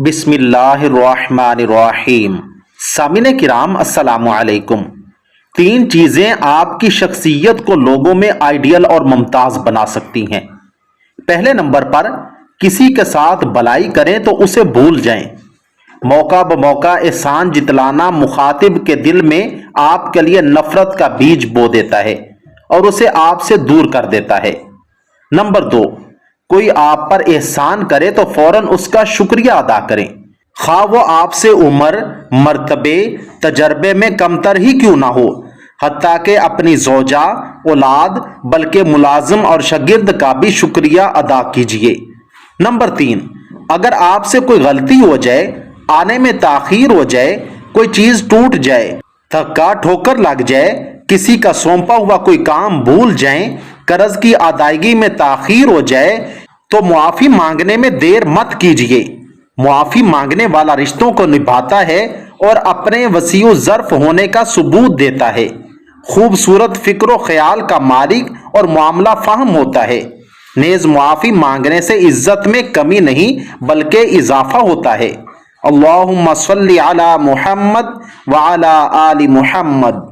بسم اللہ الرحمن الرحیم۔ سامعین کرام السلام علیکم۔ 3 چیزیں آپ کی شخصیت کو لوگوں میں آئیڈیل اور ممتاز بنا سکتی ہیں۔ پہلے نمبر پر کسی کے ساتھ بھلائی کریں تو اسے بھول جائیں۔ موقع بموقع احسان جتلانا مخاطب کے دل میں آپ کے لیے نفرت کا بیج بو دیتا ہے اور اسے آپ سے دور کر دیتا ہے۔ نمبر 2، کوئی آپ پر احسان کرے تو فوراً اس کا شکریہ ادا کریں، خواہ وہ آپ سے عمر، مرتبے، تجربے میں کمتر ہی کیوں نہ ہو، حتیٰ کہ اپنی زوجہ، اولاد، بلکہ ملازم اور شاگرد کا بھی شکریہ ادا کیجیے۔ نمبر 3، اگر آپ سے کوئی غلطی ہو جائے، آنے میں تاخیر ہو جائے، کوئی چیز ٹوٹ جائے، دھکا ٹھوکر لگ جائے، کسی کا سونپا ہوا کوئی کام بھول جائیں، قرض کی ادائیگی میں تاخیر ہو جائے تو معافی مانگنے میں دیر مت کیجیے۔ معافی مانگنے والا رشتوں کو نبھاتا ہے اور اپنے وسیع الظرف ہونے کا ثبوت دیتا ہے، خوبصورت فکر و خیال کا مالک اور معاملہ فہم ہوتا ہے۔ نیز معافی مانگنے سے عزت میں کمی نہیں بلکہ اضافہ ہوتا ہے۔ اللہم صلی علی محمد وعلی آل محمد۔